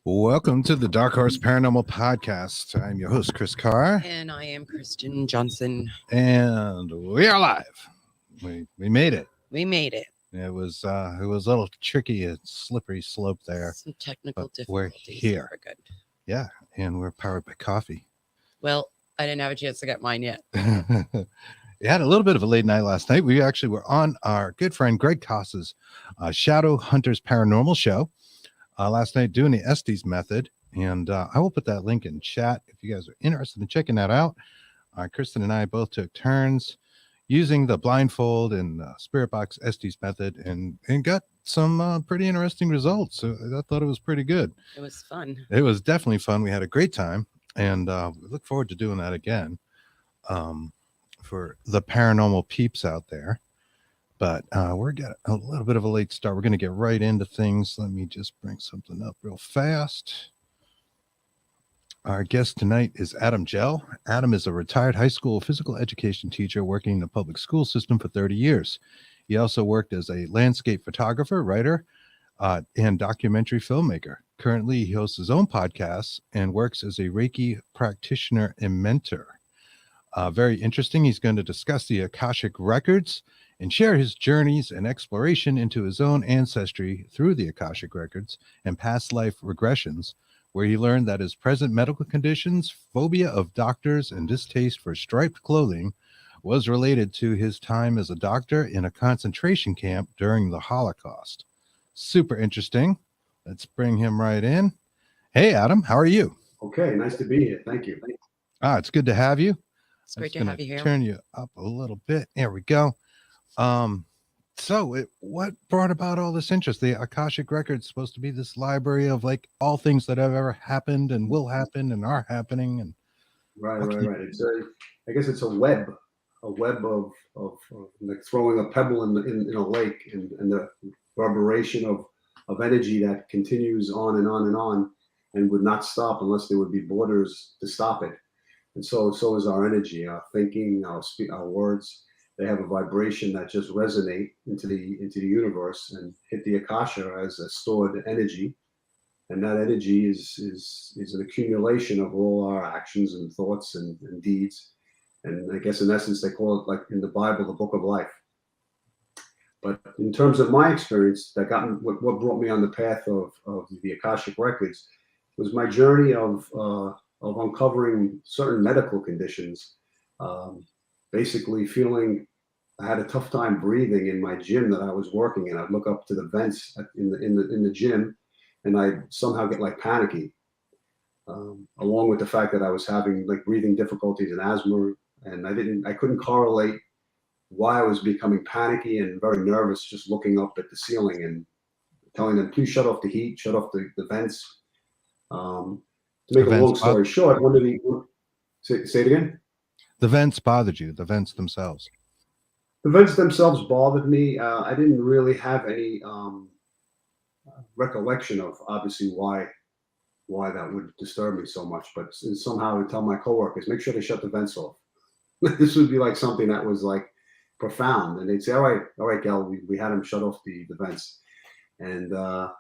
Welcome to the Dark Horse Paranormal Podcast. I'm your host, Chris Carr. And I am Kristen Johnson. And we are live. We made it. We made it. It was a little tricky, a slippery slope there. Some technical difficulties. We're here. We're good. Yeah, and we're powered by coffee. Well, I didn't have a chance to get mine yet. We had a little bit of a late night last night. We actually were on our good friend Greg Koss's Shadow Hunters Paranormal show last night doing the Estes method. And I will put that link in chat if you guys are interested in checking that out. Kristen and I both took turns using the blindfold and Spirit Box Estes method and got some pretty interesting results. So I thought it was pretty good. It was fun. It was definitely fun. We had a great time, and we look forward to doing that again for the paranormal peeps out there. But we're getting a little bit of a late start. We're going to get right into things. Let me just bring something up real fast. Our guest tonight is Adam Gell. Adam is a retired high school physical education teacher working in the public school system for 30 years. He also worked as a landscape photographer, writer, and documentary filmmaker. Currently, he hosts his own podcasts and works as a Reiki practitioner and mentor. Very interesting. He's going to discuss the Akashic Records and share his journeys and exploration into his own ancestry through the Akashic Records and past life regressions, where he learned that his present medical conditions, phobia of doctors, and distaste for striped clothing was related to his time as a doctor in a concentration camp during the Holocaust. Super interesting. Let's bring him right in. Hey, Adam, how are you? Okay, nice to be here. Thank you. It's good to have you. It's great to have you here. Turn you up a little bit. There we go. What brought about all this interest? The Akashic Records supposed to be this library of like all things that have ever happened and will happen and are happening. And right. It's I guess it's a web of like throwing a pebble in a lake and the reverberation of energy that continues on and on and on and would not stop unless there would be borders to stop it. And so is our energy, our thinking, our words. They have a vibration that just resonate into the universe and hit the Akasha as a stored energy. And that energy is an accumulation of all our actions and thoughts and deeds. And I guess in essence, they call it, like in the Bible, the book of life. But in terms of my experience, what brought me on the path of the Akashic Records was my journey of uncovering certain medical conditions. Basically feeling I had a tough time breathing in my gym that I was working in. I'd look up to the vents in the gym, and I'd somehow get like panicky. Along with the fact that I was having like breathing difficulties and asthma, and I couldn't correlate why I was becoming panicky and very nervous just looking up at the ceiling and telling them, please shut off the heat, shut off the vents. To make a long story short, say it again. The vents bothered you, the vents themselves. The vents themselves bothered me. I didn't really have any recollection of obviously why that would disturb me so much, but somehow I would tell my coworkers, make sure they shut the vents off. This would be like something that was like profound. And they'd say, all right, Gell, we had them shut off the vents. And I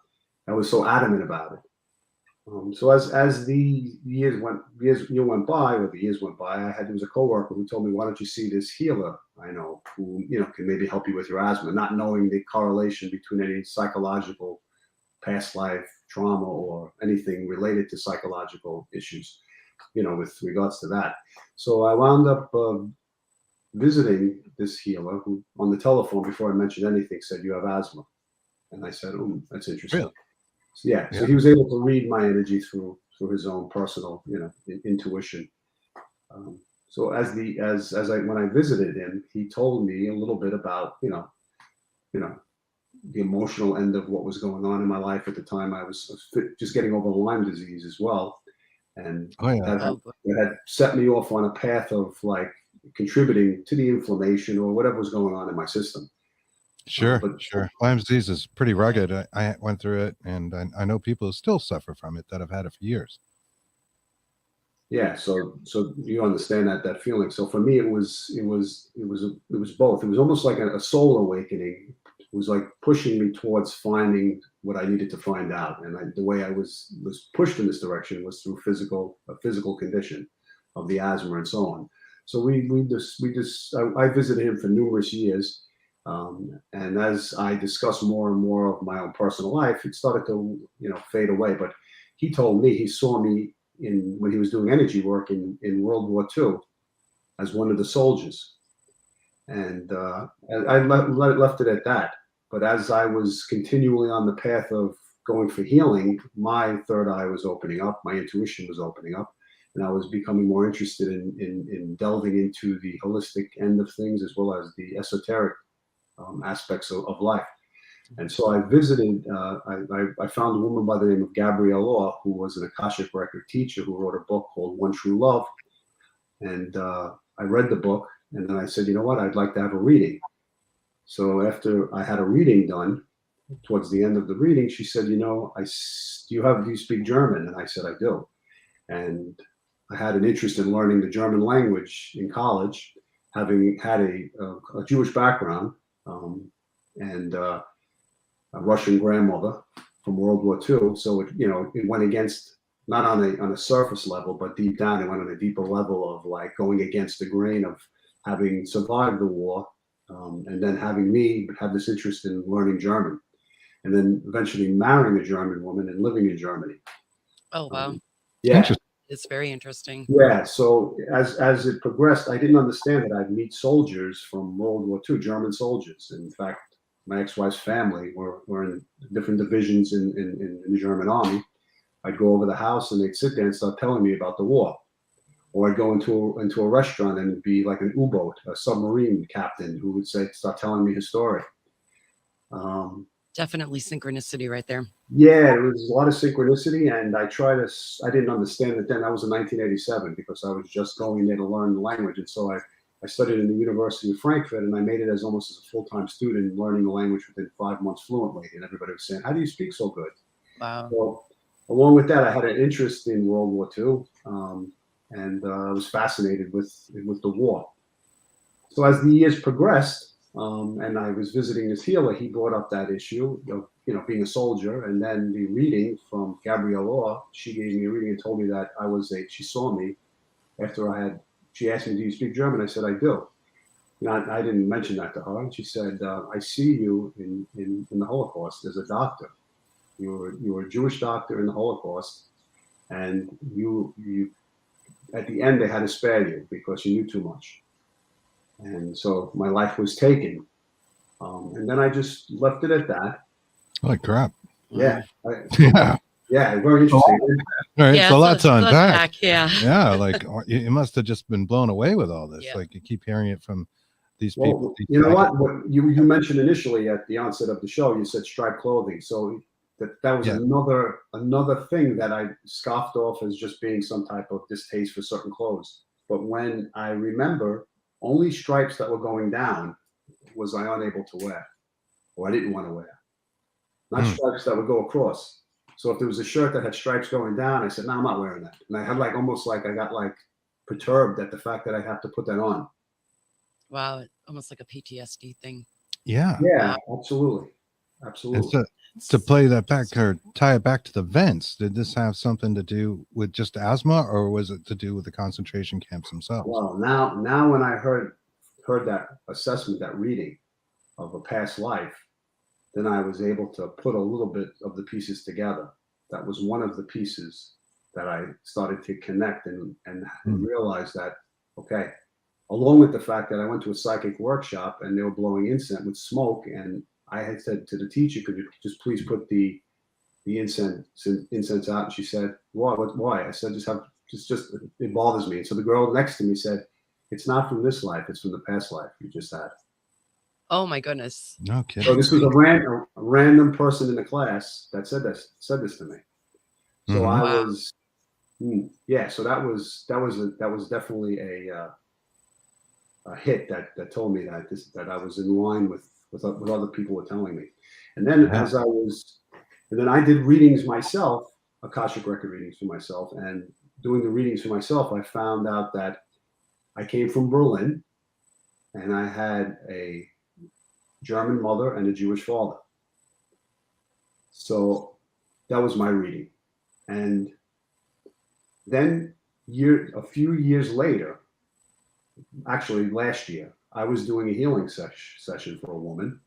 was so adamant about it. So as the years went by, there was a coworker who told me, why don't you see this healer I know who, can maybe help you with your asthma, not knowing the correlation between any psychological past life trauma or anything related to psychological issues, with regards to that. So I wound up visiting this healer who on the telephone before I mentioned anything said, you have asthma. And I said, oh, that's interesting. Really? So he was able to read my energy through his own personal, intuition. So when I visited him, he told me a little bit about, the emotional end of what was going on in my life at the time. I was just getting over Lyme disease as well, and that had set me off on a path of like contributing to the inflammation or whatever was going on in my system. Sure. Lyme disease is pretty rugged. I went through it, and I know people who still suffer from it that have had it for years. Yeah, so you understand that feeling. So for me, it was both. It was almost like a soul awakening was like pushing me towards finding what I needed to find out. And the way I was pushed in this direction was through a physical condition of the asthma and so on. So I visited him for numerous years. And as I discussed more and more of my own personal life, it started to, fade away. But he told me, he saw me when he was doing energy work in World War II as one of the soldiers. And I left it at that. But as I was continually on the path of going for healing, my third eye was opening up, my intuition was opening up, and I was becoming more interested in delving into the holistic end of things as well as the esoteric aspects of life. And so I visited, I found a woman by the name of Gabrielle Law, who was an Akashic Record teacher who wrote a book called One True Love. And I read the book, and then I said, you know what, I'd like to have a reading. So after I had a reading done, towards the end of the reading, she said, do you speak German? And I said, I do. And I had an interest in learning the German language in college, having had a Jewish background and a Russian grandmother from World War II. So it went against, not on a surface level, but deep down, it went on a deeper level of like going against the grain of having survived the war. And then having me have this interest in learning German, and then eventually marrying a German woman and living in Germany. Oh, wow. Yeah. It's very interesting. Yeah. So as it progressed, I didn't understand that I'd meet soldiers from World War II, German soldiers. In fact, my ex-wife's family were in different divisions in the German army. I'd go over the house and they'd sit there and start telling me about the war. Or I'd go into a restaurant and it'd be like an U-boat, a submarine captain who would start telling me his story. Definitely synchronicity right there. Yeah, there was a lot of synchronicity, and I didn't understand it then. That was in 1987 because I was just going there to learn the language. And so I studied in the University of Frankfurt, and I made it as almost as a full-time student, learning the language within 5 months fluently. And everybody was saying, how do you speak so good? Wow. Well, along with that, I had an interest in World War II. And I was fascinated with the war. So as the years progressed, and I was visiting this healer, he brought up that issue of being a soldier, and then the reading from Gabrielle Law. She gave me a reading and told me that she saw me after she asked me, do you speak German? I said, I do. I didn't mention that to her, and she said, I see you in the Holocaust as a doctor. You were a Jewish doctor in the Holocaust, and you at the end, they had to spare you because you knew too much. And so my life was taken. And then I just left it at that. Holy crap. Yeah. Yeah, very interesting. All right, so lots to unpack. Yeah. Yeah, like you must have just been blown away with all this. Yeah. Like you keep hearing it from these people. You know what you mentioned initially at the onset of the show, you said striped clothing. So that was another thing that I scoffed off as just being some type of distaste for certain clothes. But when I remember, only stripes that were going down was I unable to wear, or I didn't want to wear. Not stripes that would go across. So if there was a shirt that had stripes going down, I said, no, I'm not wearing that. And I had almost like I got perturbed at the fact that I have to put that on. Wow, almost like a PTSD thing. Yeah. Yeah, absolutely. Absolutely. And to play that back or tie it back to the vents, did this have something to do with just asthma, or was it to do with the concentration camps themselves? Well, now when I heard that assessment, that reading of a past life, then I was able to put a little bit of the pieces together. That was one of the pieces that I started to connect and realize that, okay, along with the fact that I went to a psychic workshop and they were blowing incense with smoke, and I had said to the teacher, could you just please put the incense out? And she said, why? I said, just it bothers me. And so the girl next to me said, it's not from this life, it's from the past life you just had. Oh my goodness. No kidding. So this was a random person in the class that said this to me. So I was, so that was definitely a hit that told me that I was in line with other people were telling me. And then then I did readings myself, Akashic Record readings for myself. And doing the readings for myself, I found out that I came from Berlin, and I had a German mother and a Jewish father. So that was my reading. And then a few years later, actually last year, I was doing a healing session for a woman.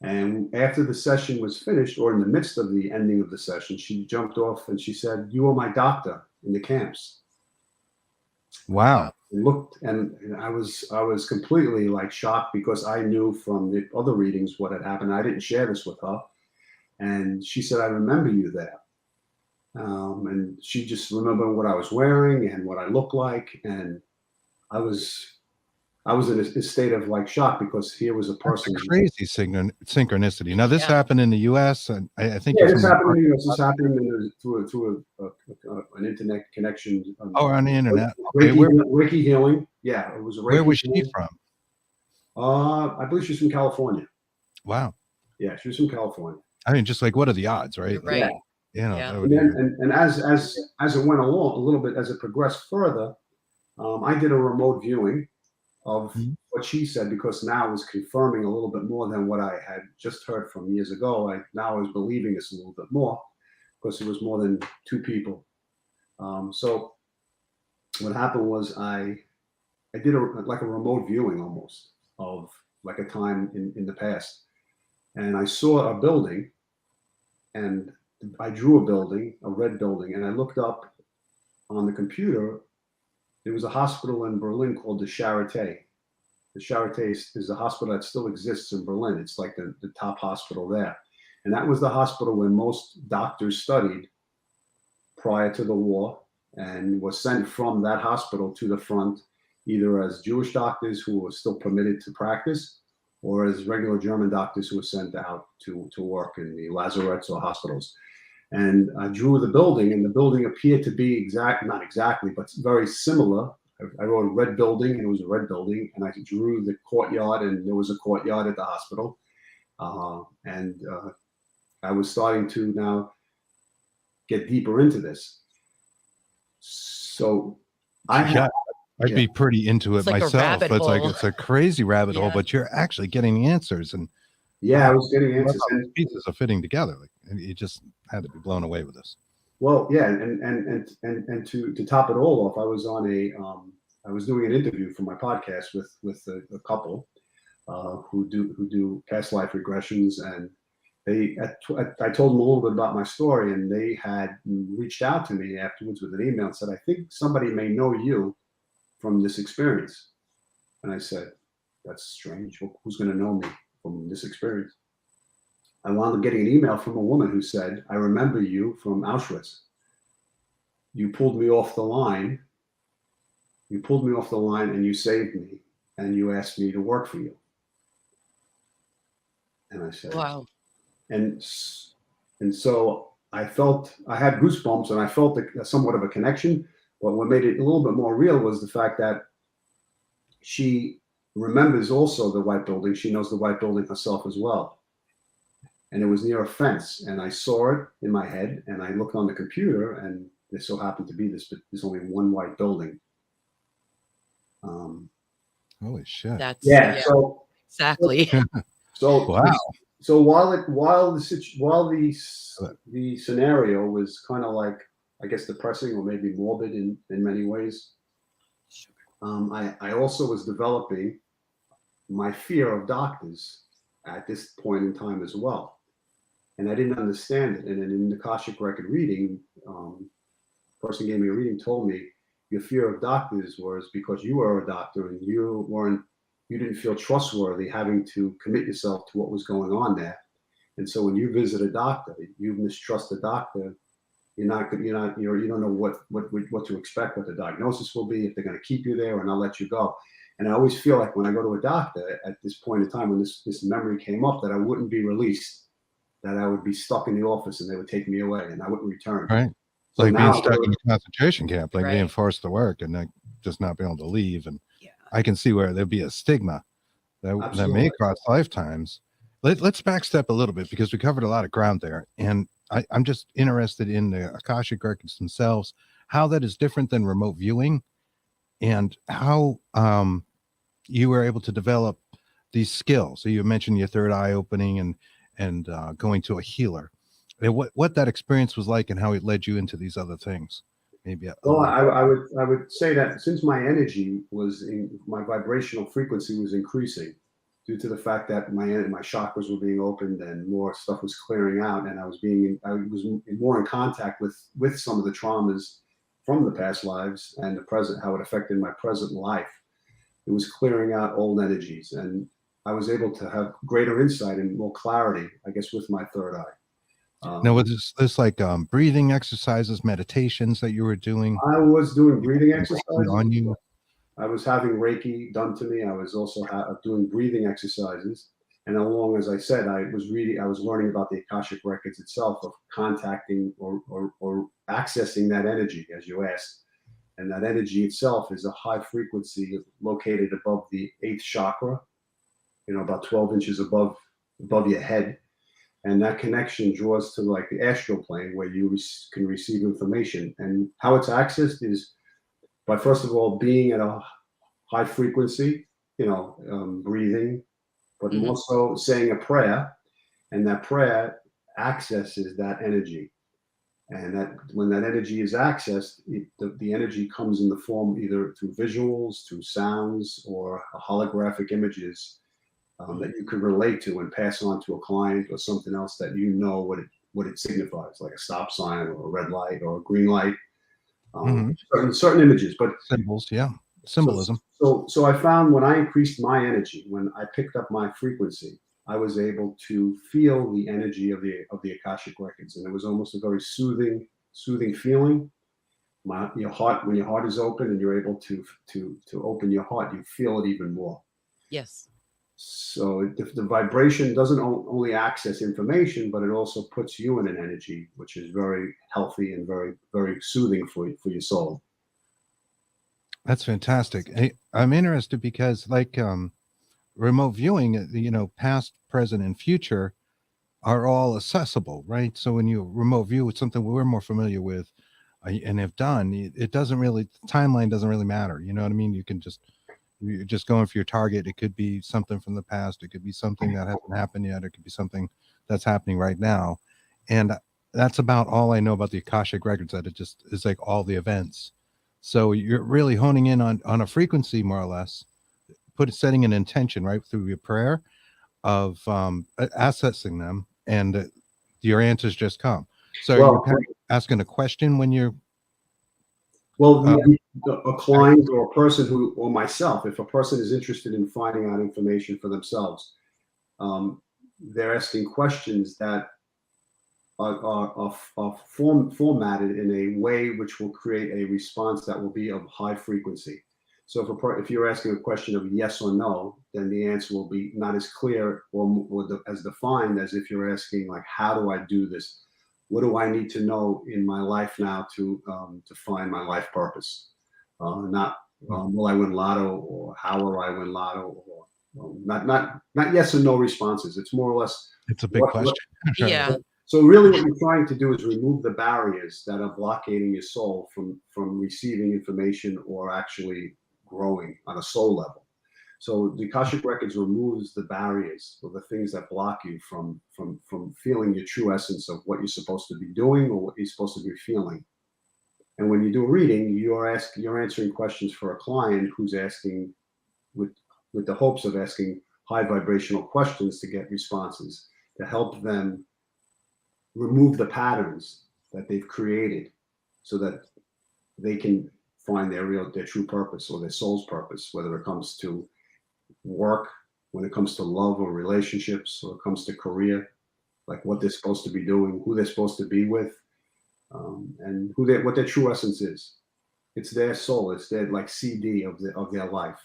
And after the session was finished, or in the midst of the ending of the session, she jumped off and she said, "You were my doctor in the camps." Wow. Looked, and I was completely like shocked, because I knew from the other readings what had happened. I didn't share this with her, and she said, "I remember you there." And she just remembered what I was wearing and what I looked like, and I was in a state of like shock, because here was a person. Crazy synchronicity. Now this Yeah. happened in the U.S. and I think Yeah, it's this in happened in the US. This happened through an internet connection. on the internet. Okay, Reiki healing. Yeah, it was a Reiki. where was she healing. from? I believe she's from California. Wow. Yeah, she was from California. I mean, just like, what are the odds, right? You're right. You know, Yeah. that And, would then, and as it went along, a little bit as it progressed further, I did a remote viewing of what she said, because now it was confirming a little bit more than what I had just heard from years ago. I was believing this a little bit more, because it was more than two people. So what happened was I did like a remote viewing almost of like a time in the past, and I saw a building, and I drew a building, a red building, and I looked up on the computer. There was a hospital in Berlin called the Charité. The Charité is a hospital that still exists in Berlin. It's like the top hospital there. And that was the hospital where most doctors studied prior to the war, and was sent from that hospital to the front, either as Jewish doctors who were still permitted to practice, or as regular German doctors who were sent out to work in the lazarettes or hospitals. And I drew the building, and the building appeared to be not exactly, but very similar. I wrote a red building, and it was a red building, and I drew the courtyard, and there was a courtyard at the hospital. I was starting to now get deeper into this. So I'd be pretty into it like myself, but it's like, hole. it's a crazy rabbit hole, Yeah. but you're actually getting answers. And yeah, I was getting answers. And pieces are fitting together. Like, you just had to be blown away with this. Well, yeah, and to top it all off, I was on I was doing an interview for my podcast with a couple who do past life regressions, and I told them a little bit about my story, and they had reached out to me afterwards with an email and said, "I think somebody may know you from this experience." And I said, "That's strange. Well, who's going to know me from this experience?" I wound up getting an email from a woman who said, "I remember you from Auschwitz. You pulled me off the line. You pulled me off the line, and you saved me, and you asked me to work for you." And I said, Wow. And so I had goosebumps, and I felt somewhat of a connection. But what made it a little bit more real was the fact that she remembers also the white building. She knows the white building herself as well. And it was near a fence, and I saw it in my head, and I looked on the computer, and there so happened to be there's only one white building. Holy shit. That's So exactly. So wow. So while the scenario was kind of like, I guess, depressing or maybe morbid in many ways, I also was developing my fear of doctors at this point in time as well, and I didn't understand it. And then in the Akashic record reading, person gave me a reading, told me your fear of doctors was because you were a doctor and you didn't feel trustworthy having to commit yourself to what was going on there. And so when you visit a doctor, you mistrust the doctor. You don't know what to expect, what the diagnosis will be, if they're going to keep you there or not let you go. And I always feel like when I go to a doctor at this point in time, when this memory came up, that I wouldn't be released, that I would be stuck in the office and they would take me away and I wouldn't return. Right. So like now being stuck in a concentration camp, like Right. being forced to work and just not being able to leave. And Yeah. I can see where there'd be a stigma that may Absolutely. cross lifetimes. Let's backstep a little bit because we covered a lot of ground there. And I'm just interested in the Akashic Records themselves, how that is different than remote viewing, and how you were able to develop these skills. So you mentioned your third eye opening and going to a healer. And what that experience was like and how it led you into these other things. Maybe Well, I would say that since my energy was my vibrational frequency was increasing due to the fact that my chakras were being opened and more stuff was clearing out, and I was more in contact with some of the traumas from the past lives and the present, how it affected my present life. It was clearing out old energies, and I was able to have greater insight and more clarity, I guess, with my third eye. Now, was this like breathing exercises, meditations that you were doing? I was doing breathing exercises on you. I was having Reiki done to me. I was also doing breathing exercises, and along, as I said, I was learning about the Akashic Records itself, of contacting or accessing that energy, as you asked. And that energy itself is a high frequency located above the 8th chakra, about 12 inches above your head. And that connection draws to like the astral plane, where you can receive information. And how it's accessed is by, first of all, being at a high frequency, breathing, but more so saying a prayer. And that prayer accesses that energy. And that when that energy is accessed, the energy comes in the form either through visuals, through sounds, or holographic images that you can relate to and pass on to a client, or something else that what it signifies, like a stop sign or a red light or a green light. Certain images, but symbols, symbolism. So I found when I increased my energy, when I picked up my frequency, I was able to feel the energy of the Akashic Records, and it was almost a very soothing feeling. When your heart is open and you're able to open your heart, you feel it even more. Yes. So the vibration doesn't only access information, but it also puts you in an energy which is very healthy and very, very soothing for your soul. That's fantastic. I'm interested because, like, remote viewing, past, present, and future are all accessible, right? So when you remote view, it's something we're more familiar with and have done. It doesn't really, timeline doesn't really matter. You know what I mean? You're just going for your target. It could be something from the past. It could be something that hasn't happened yet. It could be something that's happening right now. And that's about all I know about the Akashic Records, that it just is like all the events. So you're really honing in on a frequency, more or less, setting an intention, right, through your prayer of accessing them, and your answers just come. So you're kind of asking a question when you're a client or a person or myself, if a person is interested in finding out information for themselves, they're asking questions that are formatted in a way which will create a response that will be of high frequency. So if you're asking a question of yes or no, then the answer will be not as clear or as defined as if you're asking, like, how do I do this? What do I need to know in my life now to find my life purpose? Not will I win lotto, or how will I win lotto, or not yes or no responses. It's more or less. It's a big question. Yeah. So really, what you're trying to do is remove the barriers that are blockading your soul from receiving information or actually growing on a soul level. So the Akashic Records removes the barriers, or the things that block you from feeling your true essence of what you're supposed to be doing or what you're supposed to be feeling. And when you do a reading, you're answering questions for a client who's asking with the hopes of asking high vibrational questions to get responses, to help them remove the patterns that they've created, so that they can find their true purpose, or their soul's purpose, whether it comes to work, when it comes to love or relationships, or it comes to career, like what they're supposed to be doing, who they're supposed to be with, and what their true essence is. It's their soul. It's their like CD of their life.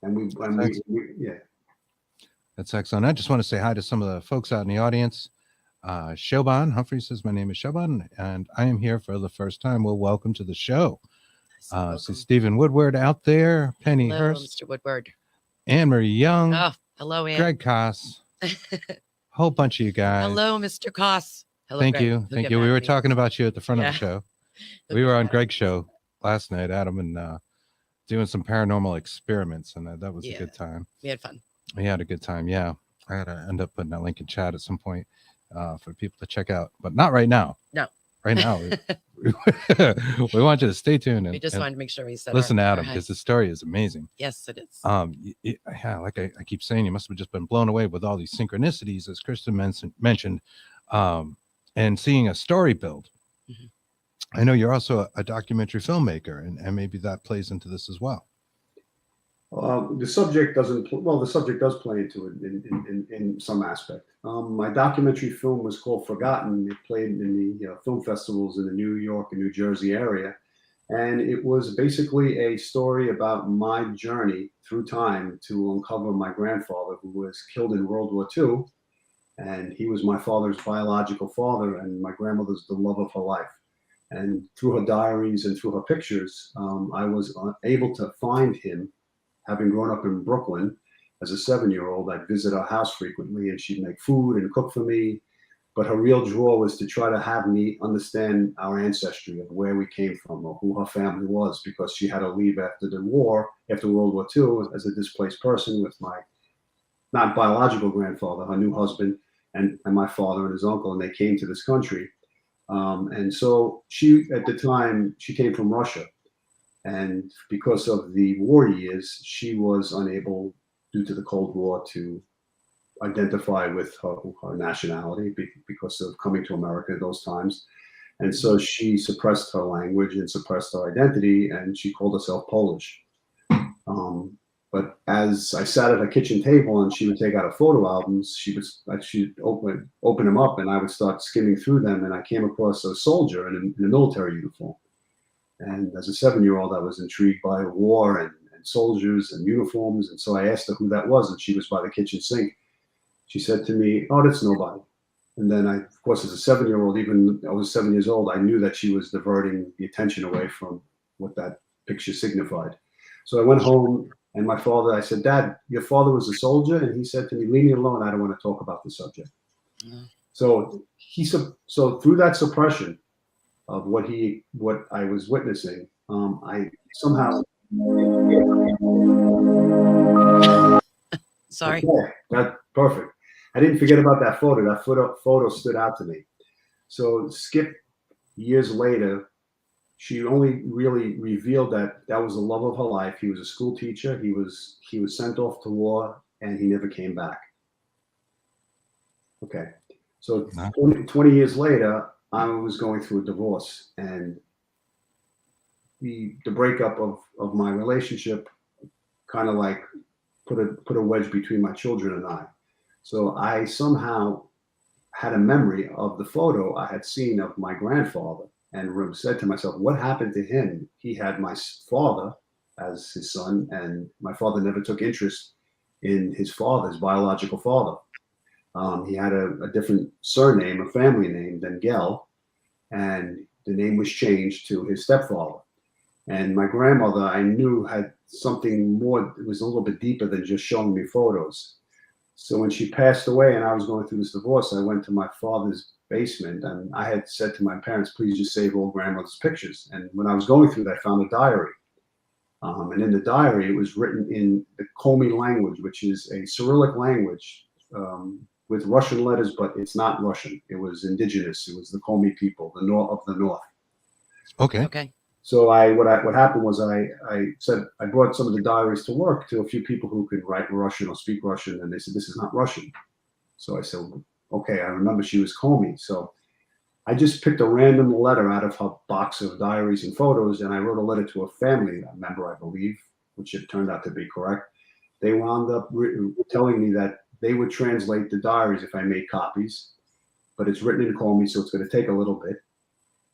And That's excellent. I just want to say hi to some of the folks out in the audience. Shoban Humphrey says, my name is Shoban, and I am here for the first time. Well, welcome to the show. See Stephen Woodward out there, Penny Hello, Hurst, Mr. Woodward, Anne-Marie Young, hello, Ann. Greg Koss, whole bunch of you guys. Hello, Mr. Koss. Hello, Thank Greg. you. Thank you. We were talking about you at the front of the show. He'll We get were on back. Greg's show last night, Adam and doing some paranormal experiments, and that was a Yeah. good time. We had fun. We had a good time. Yeah, I had to end up putting that link in chat at some point for people to check out, but not right now. No. Right now, we want you to stay tuned We and, just wanted to make sure we said listen to our Adam, because the story is amazing. Yes, it is. Yeah, like I keep saying, you must have just been blown away with all these synchronicities, as Kristen mentioned, and seeing a story build. Mhm. I know you're also a documentary filmmaker, and maybe that plays into this as well. The subject doesn't. Well, the subject does play into it in some aspect. My documentary film was called Forgotten. It played in the film festivals in the New York and New Jersey area, and it was basically a story about my journey through time to uncover my grandfather, who was killed in World War II, and he was my father's biological father, and my grandmother's the love of her life. And through her diaries and through her pictures, I was able to find him. Having grown up in Brooklyn as a 7-year-old, I'd visit her house frequently, and she'd make food and cook for me. But her real draw was to try to have me understand our ancestry of where we came from or who her family was, because she had to leave after the war, after World War II, as a displaced person with my not biological grandfather, her new husband, and my father and his uncle, and they came to this country. And so she, at the time, she came from Russia. And because of the war years, she was unable, due to the Cold War, to identify with her nationality because of coming to America at those times. And so she suppressed her language and suppressed her identity, and she called herself Polish. But as I sat at her kitchen table and she would take out her photo albums, she'd open them up, and I would start skimming through them, and I came across a soldier in a military uniform. And as a 7-year-old, I was intrigued by war and soldiers and uniforms. And so I asked her who that was, and she was by the kitchen sink. She said to me, "Oh, that's nobody." And then I, of course, as a 7-year-old, even I was 7 years old, I knew that she was diverting the attention away from what that picture signified. So I went home, and I said, "Dad, your father was a soldier?" And he said to me, "Leave me alone. I don't want to talk about the subject." Mm. So through that suppression of what I was witnessing, I somehow. Sorry. Okay, that's perfect. I didn't forget about that photo. That photo stood out to me. So skip years later, she only really revealed that was the love of her life. He was a school teacher. He was sent off to war, and he never came back. Okay, so 20 years later, I was going through a divorce, and the breakup of my relationship kind of like put a wedge between my children and I. So I somehow had a memory of the photo I had seen of my grandfather, and said to myself, what happened to him? He had my father as his son, and my father never took interest in his biological father. He had a different surname, a family name than Gell, and the name was changed to his stepfather. And my grandmother, I knew, had something more. It was a little bit deeper than just showing me photos. So when she passed away and I was going through this divorce, I went to my father's basement, and I had said to my parents, "Please just save all grandmother's pictures." And when I was going through that, I found a diary. And in the diary, it was written in the Komi language, which is a Cyrillic language with Russian letters, but it's not Russian. It was indigenous. It was the Komi people, the north. Okay. So what happened was I said I brought some of the diaries to work to a few people who could write Russian or speak Russian, and they said, "This is not Russian." So I said, "Okay." I remember she was Komi, so I just picked a random letter out of her box of diaries and photos, and I wrote a letter to a family member, I believe, which it turned out to be correct. They wound up telling me that they would translate the diaries if I made copies, but it's written in Komi, so it's going to take a little bit.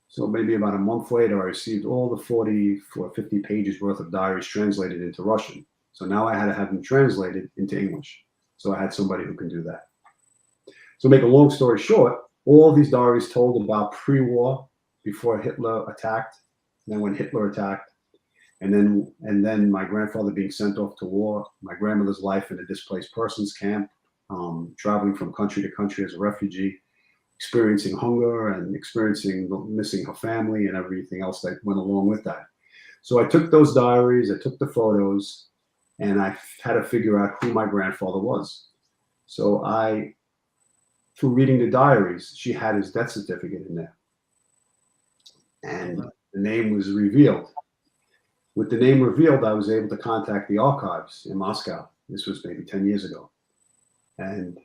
So maybe about a month later, I received all the 40 or 50 pages worth of diaries translated into Russian. So now I had to have them translated into English. So I had somebody who can do that. So make a long story short, all these diaries told about pre-war, before Hitler attacked, and then when Hitler attacked, and then my grandfather being sent off to war, my grandmother's life in a displaced persons camp, traveling from country to country as a refugee, experiencing hunger and experiencing missing her family and everything else that went along with that. So I took those diaries, I took the photos, and I had to figure out who my grandfather was. So through reading the diaries, she had his death certificate in there. And the name was revealed. With the name revealed, I was able to contact the archives in Moscow. This was maybe 10 years ago. And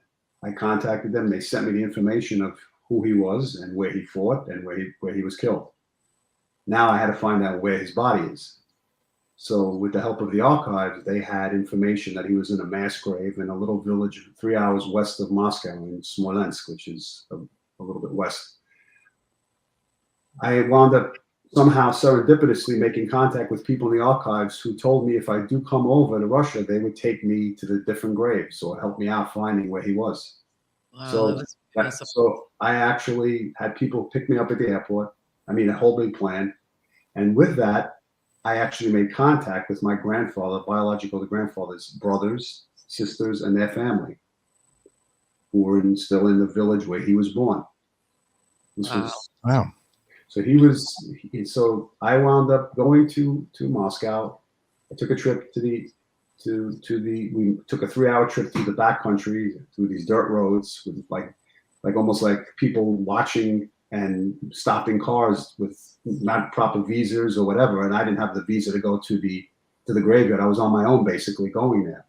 I contacted them. They sent me the information of who he was and where he fought and where he was killed. Now I had to find out where his body is. So with the help of the archives, they had information that he was in a mass grave in a little village 3 hours west of Moscow in Smolensk, which is a little bit west. I wound up somehow serendipitously making contact with people in the archives who told me if I do come over to Russia, they would take me to the different graves or help me out finding where he was. Wow, So I actually had people pick me up at the airport. I mean, a whole big plan. And with that, I actually made contact with my grandfather, biological grandfather's brothers, sisters, and their family, who were still in the village where he was born. Wow. So I wound up going to Moscow. I took a trip we took a 3-hour trip through the backcountry, through these dirt roads with like almost like people watching and stopping cars with not proper visas or whatever. And I didn't have the visa to go to the graveyard. I was on my own basically going there.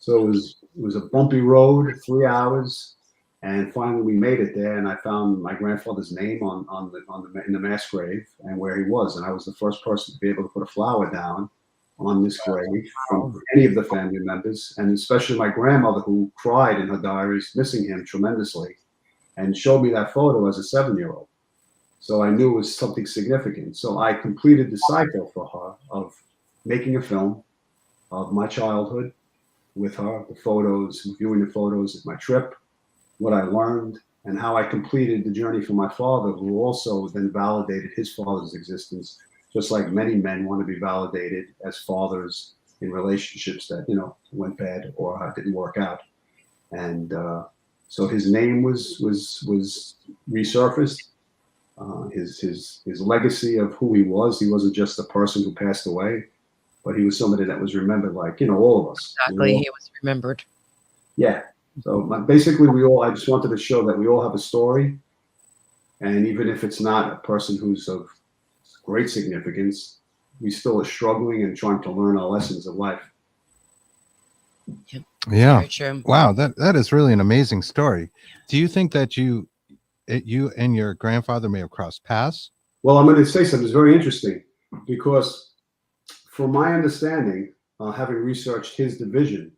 So it was a bumpy road, 3 hours. And finally, we made it there, and I found my grandfather's name in the mass grave and where he was. And I was the first person to be able to put a flower down on this grave from any of the family members, and especially my grandmother, who cried in her diaries, missing him tremendously, and showed me that photo as a 7-year-old. So I knew it was something significant. So I completed the cycle for her of making a film of my childhood with her, the photos, viewing the photos of my trip, what I learned, and how I completed the journey for my father, who also then validated his father's existence, just like many men want to be validated as fathers in relationships that, went bad or didn't work out. And so his name was resurfaced. His legacy of who he wasn't just a person who passed away, but he was somebody that was remembered, like, all of us. Exactly, he was remembered. Yeah. So basically, I just wanted to show that we all have a story. And even if it's not a person who's of great significance, we still are struggling and trying to learn our lessons of life. Yep. Yeah. Very true. Wow. That is really an amazing story. Do you think that you and your grandfather may have crossed paths? Well, I'm going to say something that's very interesting, because from my understanding, having researched his division,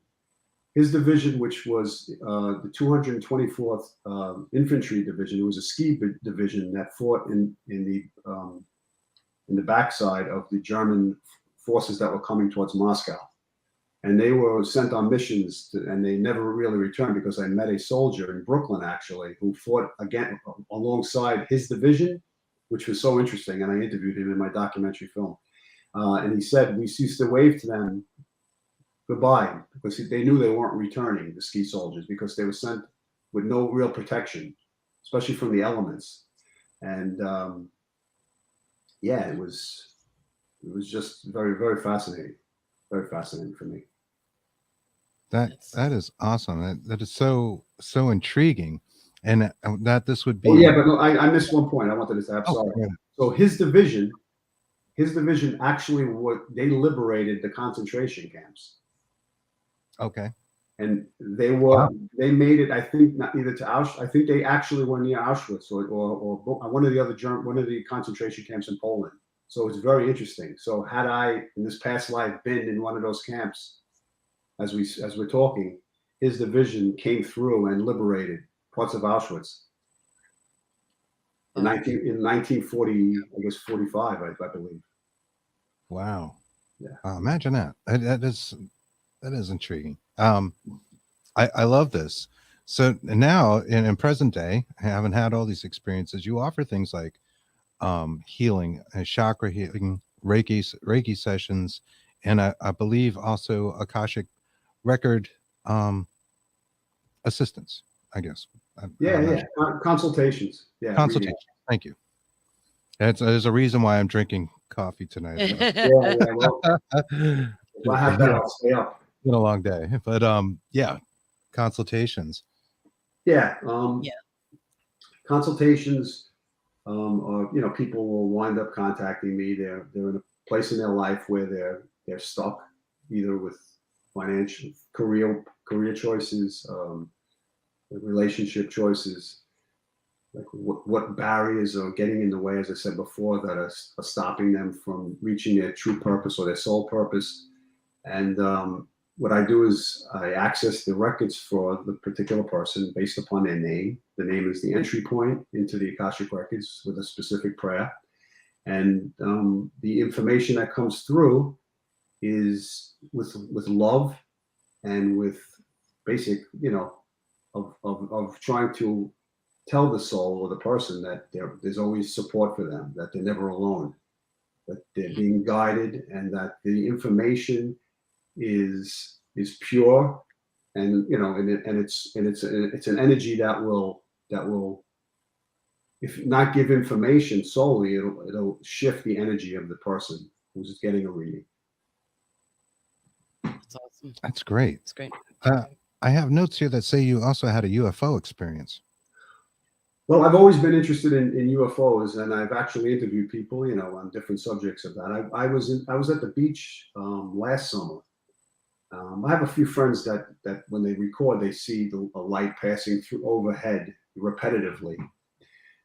which was the 224th Infantry Division, it was a ski division that fought in the backside of the German forces that were coming towards Moscow. And they were sent on missions, and they never really returned, because I met a soldier in Brooklyn, actually, who fought again alongside his division, which was so interesting. And I interviewed him in my documentary film. And he said, we used to wave to them goodbye, because they knew they weren't returning, the ski soldiers, because they were sent with no real protection, especially from the elements. And it was just very, very fascinating for me. That is awesome. That is so intriguing, and that this would be. Oh yeah, but no, I missed one point. I wanted to say. I'm sorry. Yeah. So his division actually they liberated the concentration camps. Okay. And they made it, I think, not either to Auschwitz. I think they actually were near Auschwitz or one of the concentration camps in Poland. So it's very interesting. So had I in this past life been in one of those camps, as we're talking, his division came through and liberated parts of Auschwitz in 1940, I guess 45, I believe. Wow. Yeah. Imagine that. That is intriguing. I love this. So now in present day, having had all these experiences, you offer things like healing, chakra healing, Reiki sessions, and I believe also Akashic record assistance, I guess. Consultations. Yeah. Consultation. Thank you. There's a reason why I'm drinking coffee tonight. Yeah, well, if I have that, I'll stay up. It's been a long day, but yeah, consultations. Yeah. Yeah. Consultations, are, people will wind up contacting me. They're in a place in their life where they're stuck, either with financial, career choices, relationship choices, like what barriers are getting in the way, as I said before, that are stopping them from reaching their true purpose or their soul purpose. And what I do is I access the records for the particular person based upon their name. The name is the entry point into the Akashic Records with a specific prayer. And the information that comes through is with love and with basic, of trying to tell the soul or the person that there's always support for them, that they're never alone, that they're being guided, and that the information is pure, and it's an energy that will, if not give information solely, it'll shift the energy of the person who's getting a reading. That's awesome. That's great. It's great. I have notes here that say you also had a UFO experience. Well, I've always been interested in UFOs, and I've actually interviewed people, on different subjects of that. I was at the beach last summer. I have a few friends that when they record, they see a light passing through overhead repetitively,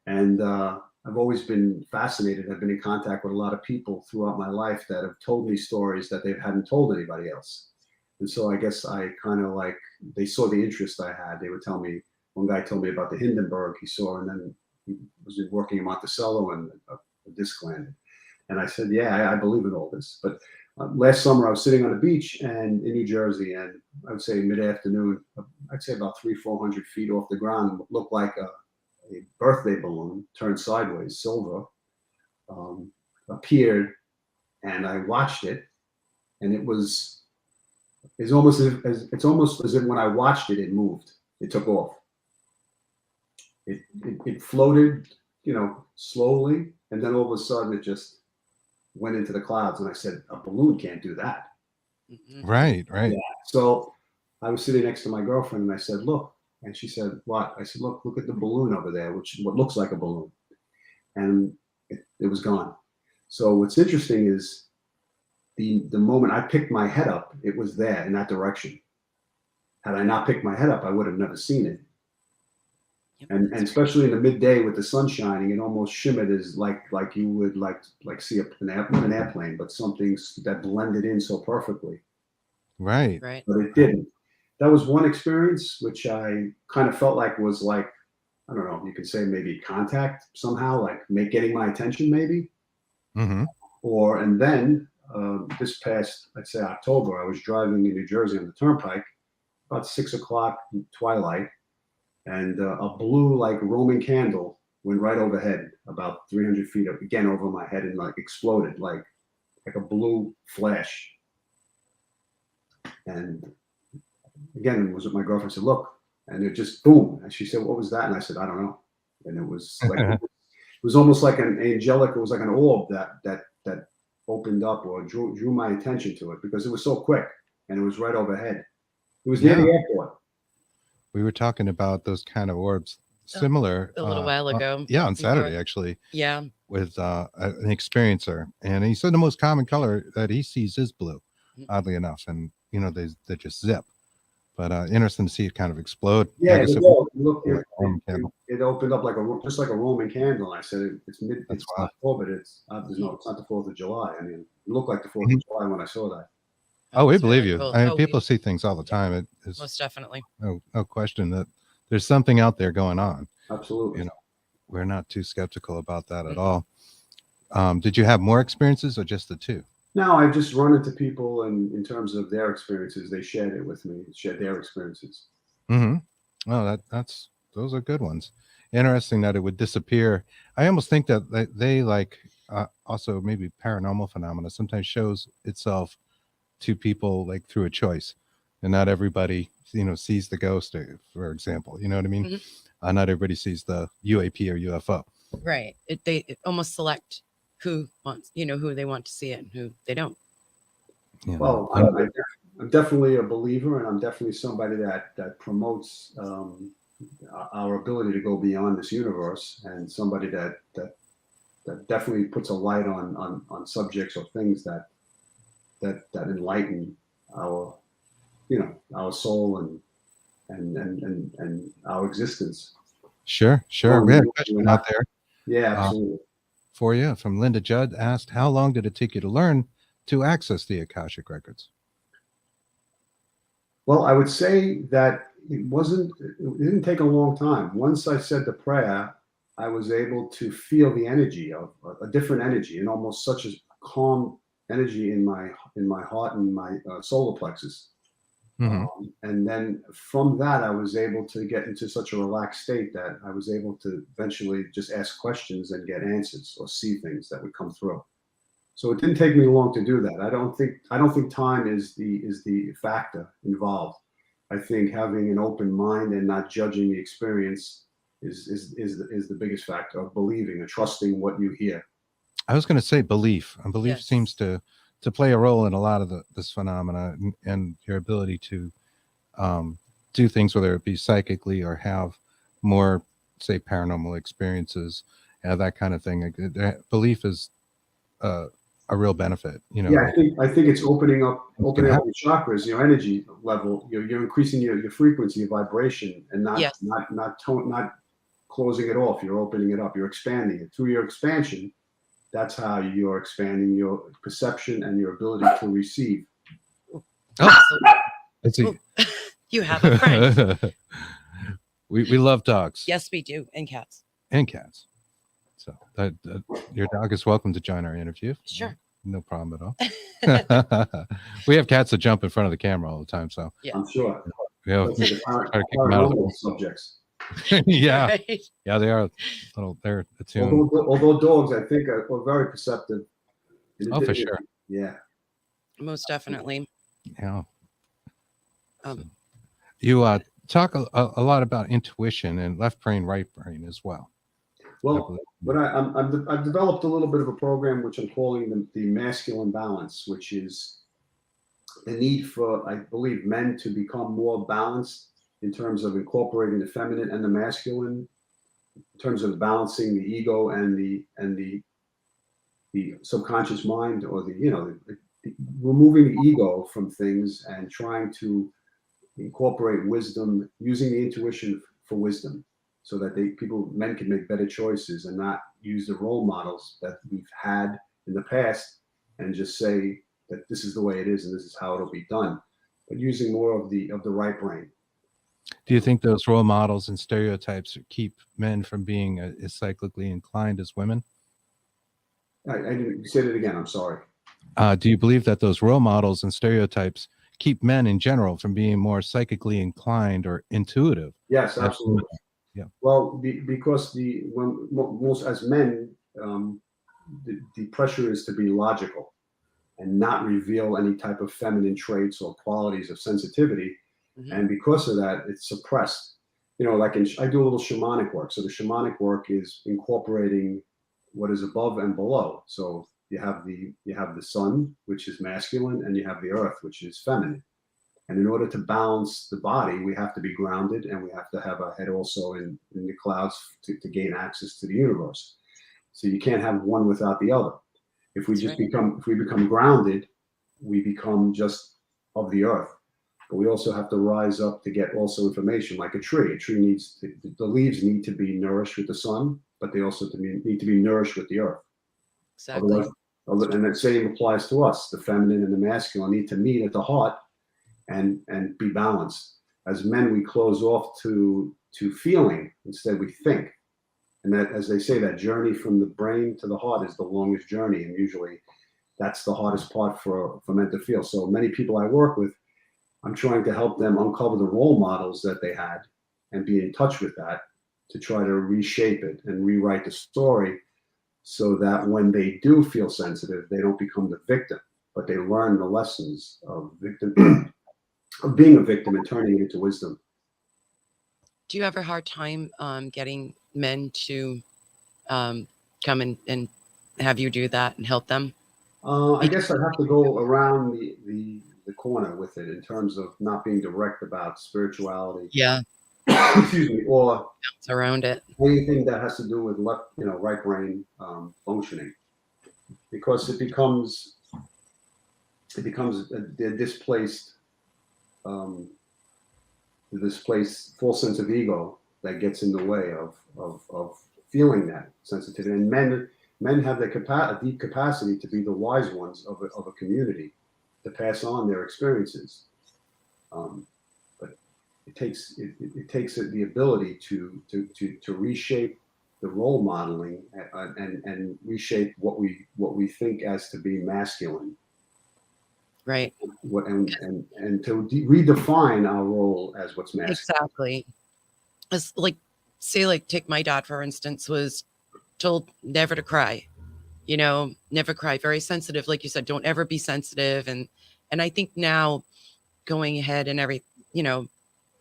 and I've always been fascinated. I've been in contact with a lot of people throughout my life that have told me stories that they hadn't told anybody else, and so I guess I kind of they saw the interest I had. They would tell me. One guy told me about the Hindenburg he saw, and then he was working in Monticello, and a disc landed. And I said, yeah, I believe in all this. But last summer, I was sitting on a beach and in New Jersey, and I would say mid-afternoon, I'd say about 300-400 feet off the ground, looked like a birthday balloon turned sideways, silver, appeared, and I watched it, and it's almost as if when I watched it, it moved, it took off. It floated, slowly, and then all of a sudden it just went into the clouds. And I said, a balloon can't do that. Mm-hmm. Right. Yeah. So I was sitting next to my girlfriend, and I said, look. And she said, what? I said, look at the balloon over there, what looks like a balloon. And it was gone. So what's interesting is the moment I picked my head up, it was there in that direction. Had I not picked my head up, I would have never seen it. And especially in the midday with the sun shining, it almost shimmered as like you would like see an airplane, but something that blended in so perfectly. Right. But it didn't. That was one experience which I kind of felt like was I don't know, you could say maybe contact somehow, getting my attention maybe. Mm-hmm. And then this past, I'd say October, I was driving in New Jersey on the Turnpike, about 6 o'clock, twilight. And a blue Roman candle went right overhead, about 300 feet up, again over my head, and exploded like a blue flash. And again, it was what my girlfriend said, look, and it just boom. And she said, what was that? And I said, I don't know. And it was it was almost like an angelic. It was like an orb that opened up or drew my attention to it, because it was so quick and it was right overhead. It was near the airport. We were talking about those kind of orbs, similar a little while ago. On Saturday, actually. Yeah. With an experiencer, and he said the most common color that he sees is blue, oddly enough, and they just zip. But interesting to see it kind of explode. Yeah, it opened up just like a Roman candle. I said it's October, but it's not the 4th of July. I mean, it looked like the 4th of July when I saw that. Oh, we believe you. Cool. I mean, people see things all the time. It is most definitely. No question that there's something out there going on. Absolutely. We're not too skeptical about that at all. Did you have more experiences or just the two? No, I've just run into people, and in terms of their experiences, they shared it with me, shared their experiences. Mm-hmm. Well, those are good ones. Interesting that it would disappear. I almost think that they also maybe paranormal phenomena sometimes shows itself to people through a choice, and not everybody sees the ghost, for example. You know what I mean? Mm-hmm. Not everybody sees the UAP or UFO. Right. It almost select who wants, who they want to see it and who they don't. You know, Well, I'm definitely a believer, and I'm definitely somebody that promotes our ability to go beyond this universe, and somebody that definitely puts a light on subjects or things that enlighten our our soul and our existence. Sure. We had a question out there Yeah, absolutely. for you from Linda Judd. Asked, how long did it take you to learn to access the Akashic Records? Well, I would say that it didn't take a long time. Once I said the prayer, I was able to feel the energy of a different energy, and almost such a calm energy in my heart and my solar plexus. And then from that, I was able to get into such a relaxed state that I was able to eventually just ask questions and get answers or see things that would come through. So it didn't take me long to do that. I don't think time is the factor involved. I think having an open mind and not judging the experience is the biggest factor of believing and trusting what you hear. I was going to say belief. And belief Yes. seems to play a role in a lot of this phenomena, and your ability to do things, whether it be psychically or have more, say, paranormal experiences, that kind of thing. Belief is a real benefit. Yeah, I think it's opening up your chakras, your energy level. You're increasing your frequency, your vibration, and not closing it off. You're opening it up. You're expanding it. Through your expansion, that's how you're expanding your perception and your ability to receive. Oh, let's see. You have a friend. we love dogs. Yes, we do, and cats. And cats. So your dog is welcome to join our interview. Sure. No problem at all. We have cats that jump in front of the camera all the time, so Yeah. I'm sure. we have Those are try to the keep them out of paranormal the subjects. yeah, Right. yeah, they are they're attuned. Although dogs, I think, are very perceptive. Oh, for sure. Yeah. Most definitely. Yeah. Um, You talk a lot about intuition and left brain, right brain as well. Well, but I've developed a little bit of a program which I'm calling the masculine balance, which is the need for, I believe, men to become more balanced in terms of incorporating the feminine and the masculine, in terms of balancing the ego and the subconscious mind, or removing the ego from things and trying to incorporate wisdom, using the intuition for wisdom, so that men can make better choices and not use the role models that we've had in the past and just say that this is the way it is and this is how it'll be done, but using more of the right brain. Do you think those role models and stereotypes keep men from being as cyclically inclined as women? I didn't say it again. I'm sorry. Do you believe that those role models and stereotypes keep men in general from being more psychically inclined or intuitive? Yes, absolutely. Yeah. Well, because most as men, the pressure is to be logical and not reveal any type of feminine traits or qualities of sensitivity. Mm-hmm. And because of that, it's suppressed. Like I do a little shamanic work. So the shamanic work is incorporating what is above and below. So you have the sun, which is masculine, and you have the earth, which is feminine. And in order to balance the body, we have to be grounded, and we have to have our head also in the clouds to gain access to the universe. So you can't have one without the other. If we become grounded, we become just of the earth. But we also have to rise up to get also information, like a tree. A tree needs the leaves need to be nourished with the sun, but they also need to be nourished with the earth. Exactly. And that same applies to us. The feminine and the masculine need to meet at the heart and be balanced. As men, we close off to feeling, instead we think. And that, as they say, that journey from the brain to the heart is the longest journey, and usually that's the hardest part for men to feel. So many people I work with, I'm trying to help them uncover the role models that they had and be in touch with that, to try to reshape it and rewrite the story, so that when they do feel sensitive, they don't become the victim, but they learn the lessons of of being a victim and turning it into wisdom. Do you have a hard time getting men to come and have you do that and help them? I guess I'd have to go around the corner with it in terms of not being direct about spirituality, Yeah, excuse me, or it's around it. anything that has to do with right brain functioning, because a displaced, um, false sense of ego that gets in the way of feeling that sensitivity. And men have a deep capacity to be the wise ones of a community, to pass on their experiences. But it takes the ability to reshape the role modeling and reshape what we think as to be masculine. Right. And to redefine our role as what's masculine. Exactly. It's like, say, like, take my dad, for instance, was told never to cry, never cry, very sensitive. Like you said, don't ever be sensitive. And I think now, going ahead and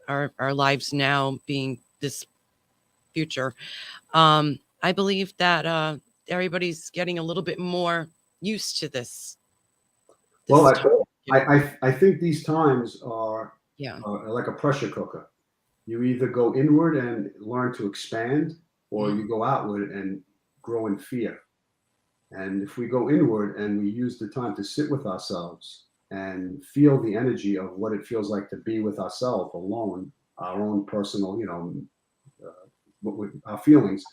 our lives now being this future, I believe that everybody's getting a little bit more used to this. Well, time, I think these times are like a pressure cooker. You either go inward and learn to expand, or you go outward and grow in fear. And if we go inward and we use the time to sit with ourselves and feel the energy of what it feels like to be with ourselves alone, our own personal, our feelings,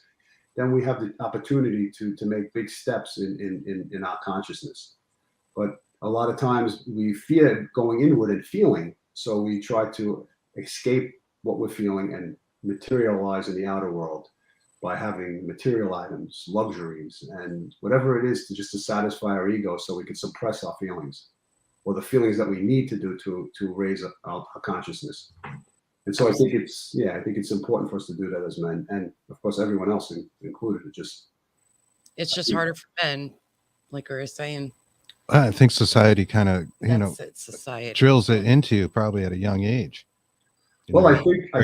then we have the opportunity to make big steps in our consciousness. But a lot of times we fear going inward and feeling, so we try to escape what we're feeling and materialize in the outer world by having material items, luxuries, and whatever it is to satisfy our ego, so we can suppress our feelings, or the feelings that we need to do to raise our consciousness. And so I think it's important for us to do that as men, and of course everyone else included. It's just harder for men, like we were saying. I think society kind of, society drills it into you probably at a young age. Well, I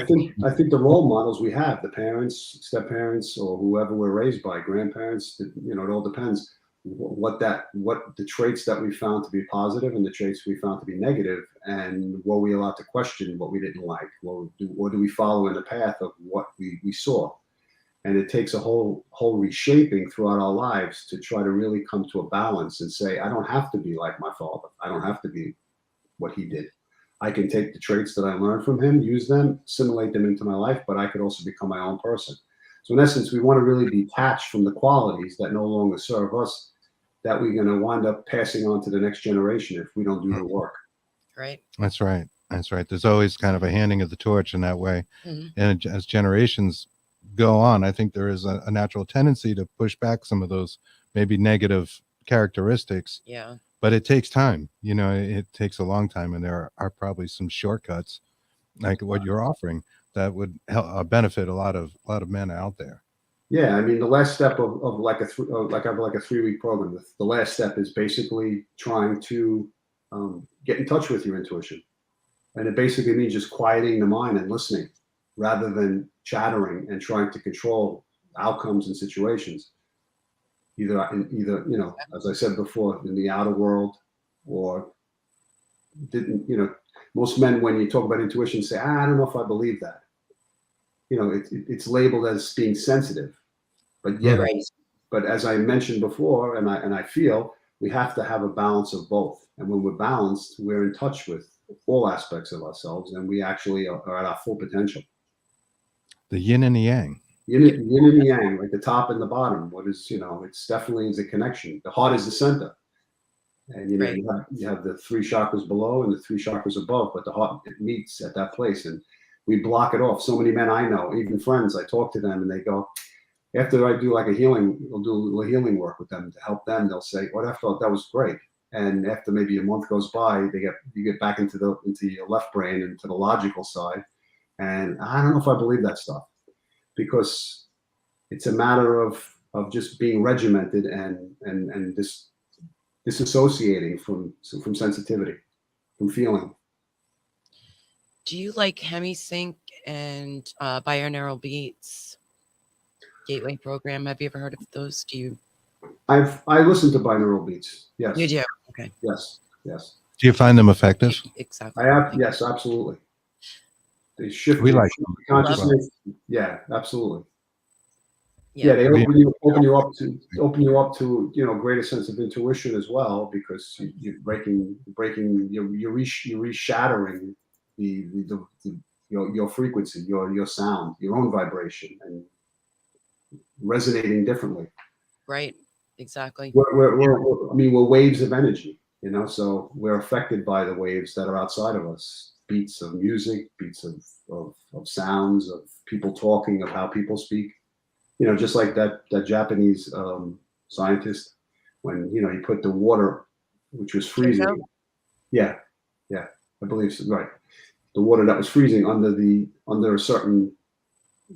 think the role models we have, the parents, step parents, or whoever we're raised by, grandparents, it all depends what the traits that we found to be positive and the traits we found to be negative, and were we allowed to question what we didn't like, or do we follow in the path of what we saw? And it takes a whole reshaping throughout our lives to try to really come to a balance and say, I don't have to be like my father. I don't have to be what he did. I can take the traits that I learned from him, use them, assimilate them into my life, but I could also become my own person. So in essence, we want to really detach from the qualities that no longer serve us, that we're going to wind up passing on to the next generation if we don't do the work. Right. That's right. There's always kind of a handing of the torch in that way. Mm-hmm. And as generations go on, I think there is a natural tendency to push back some of those maybe negative characteristics. Yeah. But it takes time. It takes a long time, and there are probably some shortcuts like what you're offering that would help benefit a lot of men out there. Yeah, I mean, the last step of like a 3-week program. The last step is basically trying to get in touch with your intuition, and it basically means just quieting the mind and listening, rather than chattering and trying to control outcomes and situations. Either as I said before, in the outer world, or most men, when you talk about intuition, say, I don't know if I believe that. It's labeled as being sensitive, but yet, but as I mentioned before, and I feel we have to have a balance of both. And when we're balanced, we're in touch with all aspects of ourselves, and we actually are at our full potential. The yin and the yang. Yin and the yang, like the top and the bottom. What is, it's definitely is a connection. The heart is the center. And you have the 3 chakras below and the 3 chakras above, but the heart, it meets at that place, and we block it off. So many men I know, even friends, I talk to them and they go, after I do like we'll do a healing work with them to help them. They'll say, "What I thought that was great." And after maybe a month goes by, you get back into your left brain, into the logical side, and I don't know if I believe that stuff, because it's a matter of just being regimented and disassociating from sensitivity, from feeling. Do you like HemiSync and binaural beats? Gateway program. Have you ever heard of those? Do you? I listen to binaural beats. Yes. You do. Okay. Yes. Yes. Do you find them effective? Exactly. I have. Yes, absolutely. They shift, We they like shift them. the consciousness. Yeah, absolutely. Yeah. Yeah, they We- open you up to greater sense of intuition as well, because you're breaking you're reshattering the your frequency, your sound, your own vibration, and resonating differently. Right. Exactly. I mean, we're waves of energy, so we're affected by the waves that are outside of us. Beats of music, beats of sounds, of people talking, of how people speak. Just like that Japanese scientist, when he put the water, which was freezing. Kyoto? Yeah, yeah, I believe so. Right, the water that was freezing under a certain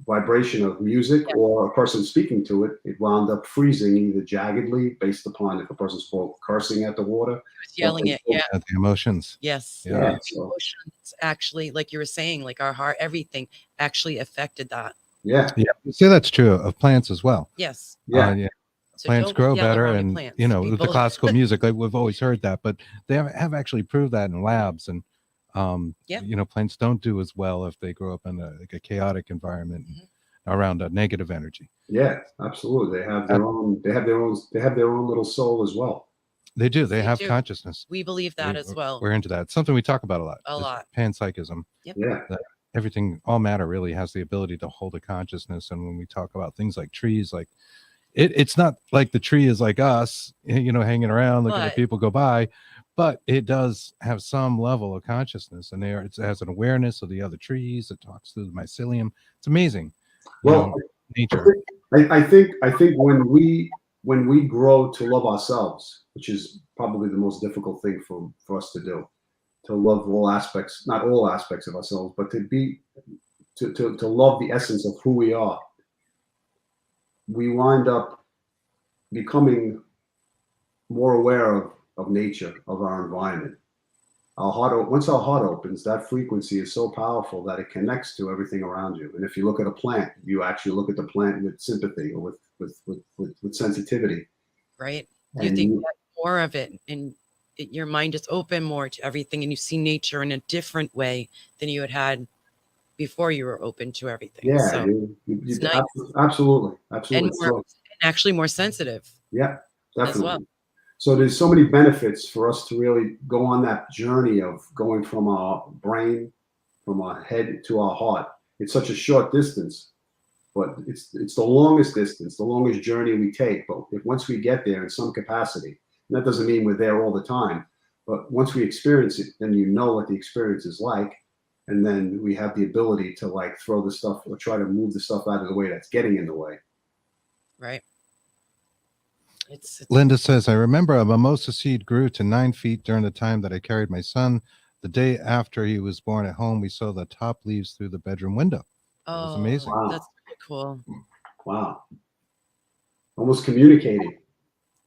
vibration of music Yeah. or a person speaking to it, it wound up freezing either jaggedly based upon if a person spoke cursing at the water. Was yelling it. Yeah. At the emotions. Yes. Yeah. Yeah. The So, emotions actually, like you were saying, like our heart, everything actually affected that. yeah. Yeah. You say that's true of plants as well. Yes. Yeah. Yeah. So Plants don't grow yell better, around your and plants, with the people. classical music, like we've always heard that, but they have actually proved that in labs. And Yeah. plants don't do as well if they grow up in a chaotic environment around a negative energy. Yeah, absolutely. They have their own. They have their own. They have their own little soul as well. They do. They They have do. consciousness. We believe that as well. We're into that. It's something we talk about a lot. A is lot. Panpsychism. Yep. Yeah. That everything, all matter really has the ability to hold a consciousness. And when we talk about things like trees, like it's not like the tree is like us, hanging around looking at But- people go by, but it does have some level of consciousness, and it has an awareness of the other trees. It talks through the mycelium. It's amazing. Well, nature. I think when we grow to love ourselves, which is probably the most difficult thing for us to do, to love all aspects, not all aspects of ourselves, but to love the essence of who we are, we wind up becoming more aware of nature, of our environment. Once our heart opens, that frequency is so powerful that it connects to everything around you. And if you look at a plant, you actually look at the plant with sympathy or with sensitivity. Right. And You think more of it, and your mind is open more to everything, and you see nature in a different way than you had before you were open to everything. Yeah, So it's nice. absolutely. And actually more sensitive. Yeah, definitely. well. So there's so many benefits for us to really go on that journey of going from our brain, from our head to our heart. It's such a short distance, but it's the longest distance, the longest journey we take. But once we get there in some capacity, and that doesn't mean we're there all the time, but once we experience it, then you know what the experience is like. And then we have the ability to throw the stuff or try to move the stuff out of the way that's getting in the way. Right. It's Linda says, I remember a mimosa seed grew to 9 feet during the time that I carried my son. The day after he was born at home, we saw the top leaves through the bedroom window. That was amazing. Wow. That's really cool. Wow. Almost communicating.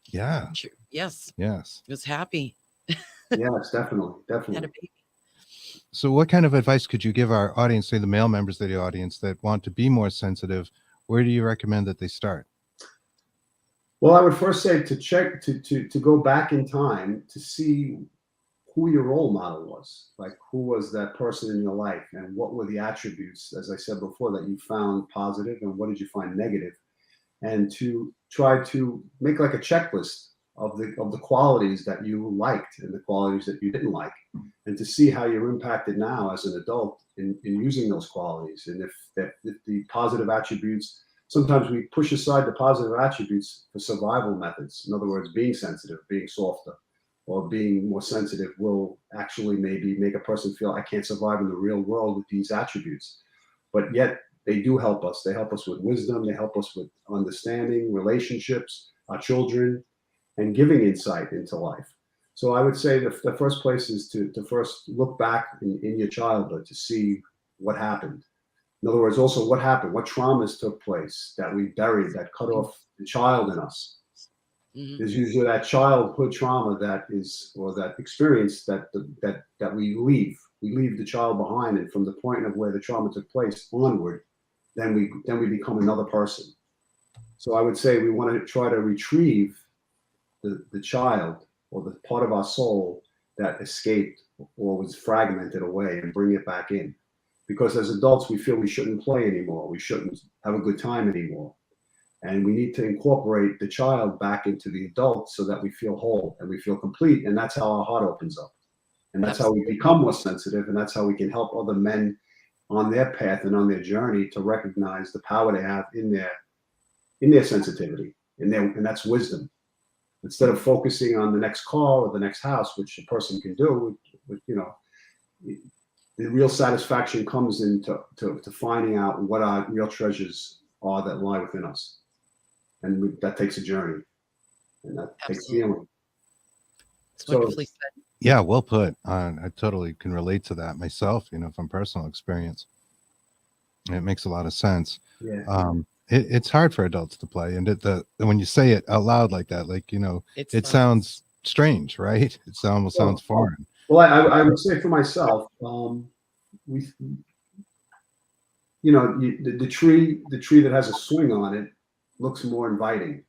Yeah. Yes. Yes. It was happy. Yes, definitely. Had a Definitely. baby. So what kind of advice could you give our audience, say the male members of the audience that want to be more sensitive? Where do you recommend that they start? Well, I would first say to go back in time to see who your role model was. Like, who was that person in your life, and what were the attributes, as I said before, that you found positive, and what did you find negative? And to try to make like a checklist of the qualities that you liked and the qualities that you didn't like, and to see how you're impacted now as an adult in using those qualities. And if the positive attributes, sometimes we push aside the positive attributes for survival methods. In other words, being sensitive, being softer, or being more sensitive will actually maybe make a person feel, I can't survive in the real world with these attributes. But yet they do help us. They help us with wisdom. They help us with understanding, relationships, our children, and giving insight into life. So I would say the first place is to first look back in your childhood to see what happened. In other words, also what happened, what traumas took place that we buried, that cut off the child in us. Mhm. There's usually that childhood trauma that is, or that experience that we leave. We leave the child behind, and from the point of where the trauma took place onward, then we become another person. So I would say we want to try to retrieve the child or the part of our soul that escaped or was fragmented away and bring it back in. Because as adults, we feel we shouldn't play anymore. We shouldn't have a good time anymore. And we need to incorporate the child back into the adult so that we feel whole and we feel complete. And that's how our heart opens up. And that's how we become more sensitive. And that's how we can help other men on their path and on their journey to recognize the power they have in their sensitivity, and that's wisdom. Instead of focusing on the next car or the next house, which a person can do, the real satisfaction comes into to finding out what our real treasures are that lie within us. And that takes a journey, and that takes healing. It's wonderfully said. Yeah, well put. I totally can relate to that myself, from personal experience. It makes a lot of sense. Yeah. It's hard for adults to play, and when you say it out loud like that, it sounds strange, right? It almost sounds foreign. Well, I would say for myself, the tree that has a swing on it looks more inviting,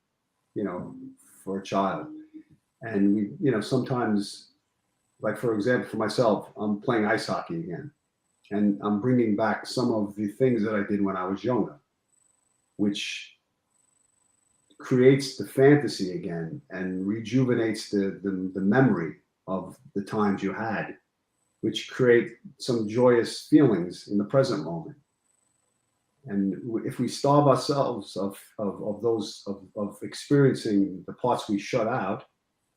for a child. And sometimes, like for example, for myself, I'm playing ice hockey again, and I'm bringing back some of the things that I did when I was younger, which creates the fantasy again and rejuvenates the memory of the times you had, which create some joyous feelings in the present moment. And if we starve ourselves of experiencing the parts we shut out,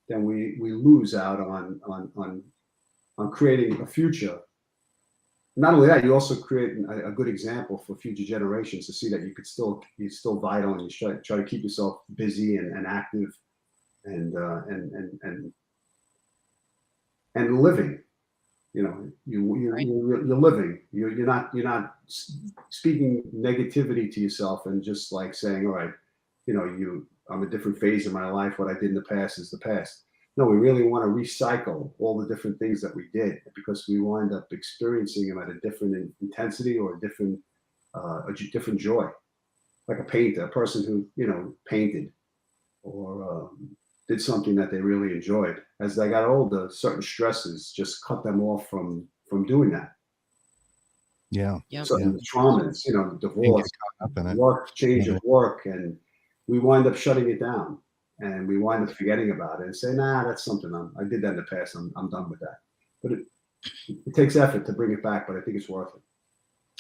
then we lose out on creating a future. Not only that, you also create a good example for future generations to see that you're still vital, and you try to keep yourself busy and active and living. You're living. You're not speaking negativity to yourself and just like saying, all right, I'm a different phase of my life. What I did in the past is the past. No, we really want to recycle all the different things that we did, because we wind up experiencing them at a different intensity or a different joy. Like a person who, painted or did something that they really enjoyed. As they got older, certain stresses just cut them off from doing that. Yeah. Certain traumas, divorce, work, change of work, and we wind up shutting it down. And we wind up forgetting about it and say, nah, that's something I did that in the past. I'm done with that. But it takes effort to bring it back, but I think it's worth it.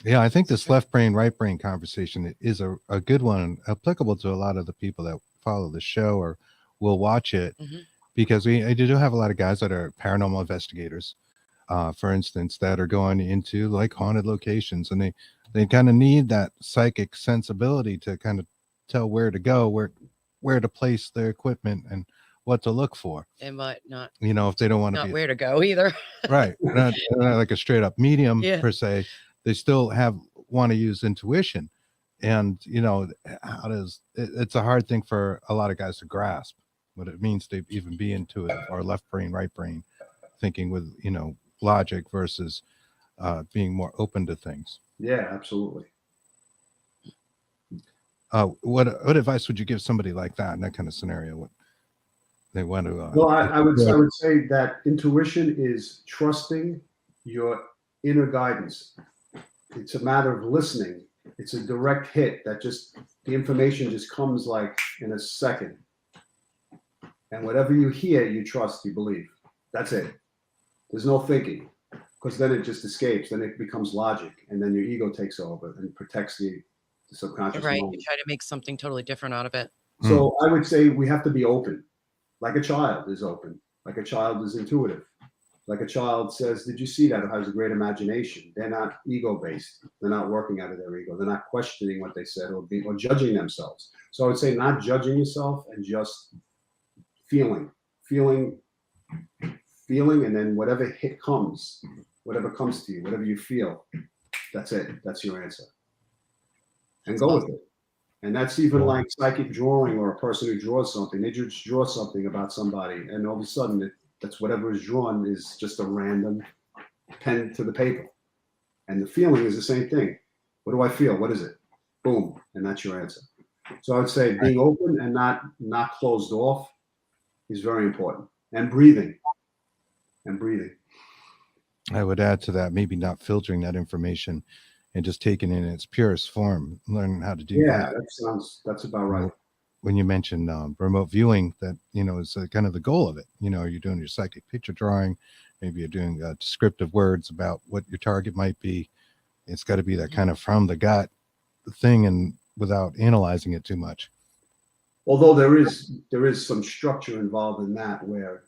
Yeah, I think this left brain, right brain conversation is a good one, applicable to a lot of the people that follow the show or will watch it, because I do have a lot of guys that are paranormal investigators, for instance, that are going into like haunted locations, and they kind of need that psychic sensibility to kind of tell where to go, where to place their equipment and what to look for, and what not. If they don't want to not where to go either. Right, not like a straight up medium per se. They still want to use intuition, and it's a hard thing for a lot of guys to grasp what it means to even be intuitive or left brain, right brain thinking with logic versus being more open to things. Yeah, absolutely. What advice would you give somebody like that in that kind of scenario? What they want to? Well, I would say that intuition is trusting your inner guidance. It's a matter of listening. It's a direct hit that the information just comes like in a second. And whatever you hear, you trust, you believe. That's it. There's no thinking, because then it just escapes. Then it becomes logic, and then your ego takes over and protects the subconscious mind. mind. You try to make something totally different out of it. So I would say we have to be open, like a child is open, like a child is intuitive, like a child says, "Did you see that?" Or has a great imagination. They're not ego-based. They're not working out of their ego. They're not questioning what they said or judging themselves. So I would say not judging yourself and just feeling, and then whatever comes to you, whatever you feel, that's it. That's your answer. And go with it. And that's even like psychic drawing, or a person who draws something. They just draw something about somebody, and all of a sudden that's whatever is drawn is just a random pen to the paper. And the feeling is the same thing. What do I feel? What is it? Boom. And that's your answer. So I would say being open and not closed off is very important. And breathing. I would add to that, maybe not filtering that information and just taking it in its purest form, learning how to do Yeah, that. that's about right. When you mentioned remote viewing, that, is kind of the goal of it. You're doing your psychic picture drawing, maybe you're doing descriptive words about what your target might be. It's got to be that kind of from the gut thing, and without analyzing it too much. Although there is some structure involved in that where,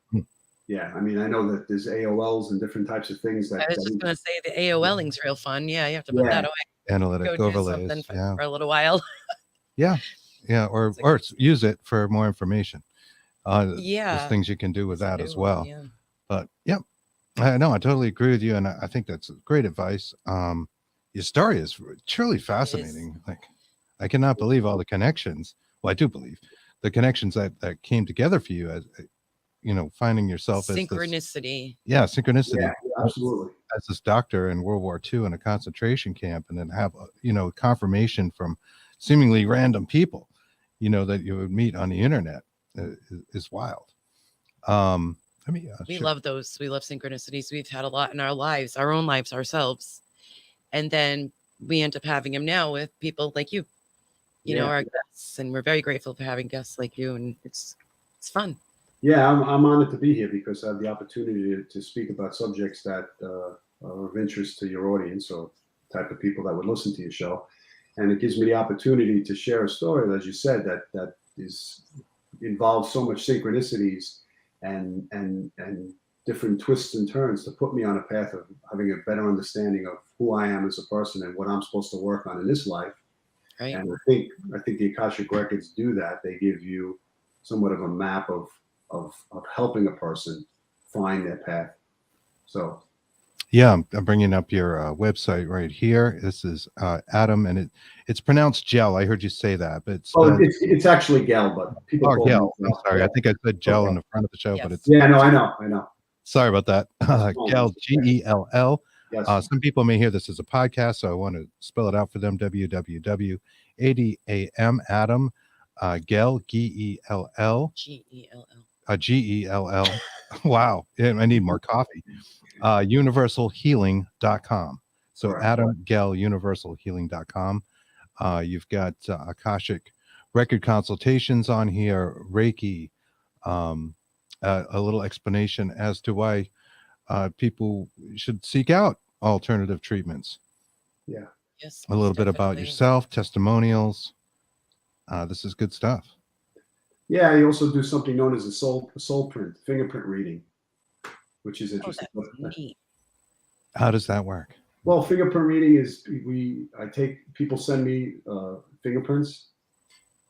yeah, I mean, I know that there's AOLs and different types of things that. I was just going to say the AOLing's real fun. Yeah, you have to put that away. Analytic Go overlays. do something for a little while. Yeah, or use it for more information. There's things you can do with that as well. Yeah. But yeah, I totally agree with you, and I think that's great advice. Your story is truly fascinating. Like, I cannot believe all the connections. Well, I do believe the connections that came together for you as finding yourself synchronicity. Synchronicity. Yeah, absolutely. As this doctor in World War II in a concentration camp, and then have confirmation from seemingly random people, that you would meet on the internet is wild. We love those. We love synchronicities. We've had a lot in our lives, our own lives ourselves. And then we end up having them now with people like you, our guests. And we're very grateful for having guests like you. And it's fun. Yeah, I'm honored to be here because I have the opportunity to speak about subjects that are of interest to your audience or type of people that would listen to your show. And it gives me the opportunity to share a story, as you said, that involves so much synchronicities and different twists and turns to put me on a path of having a better understanding of who I am as a person and what I'm supposed to work on in this life. Right. And I think the Akashic Records do that. They give you somewhat of a map of helping a person find their path. So. Yeah, I'm bringing up your website right here. This is Adam, and it's pronounced Gell. I heard you say that, but it's actually Gell, but people call Gell. it I'm sorry, I think I said Gell in the front of the show, but it's I know. Sorry about that. Gell, Gell. Yes. Some people may hear this as a podcast, so I want to spell it out for them. www.adam Adam Gell Gell Gell. Wow, I need more coffee. universalhealing.com. So right. Adam Gell, universalhealing.com. You've got Akashic record consultations on here, Reiki, a little explanation as to why people should seek out alternative treatments. Yeah. Yes. A little bit about yourself, testimonials. This is good stuff. Yeah, you also do something known as a soul print, fingerprint reading, which is interesting. How does that work? Well, fingerprint reading is people send me fingerprints.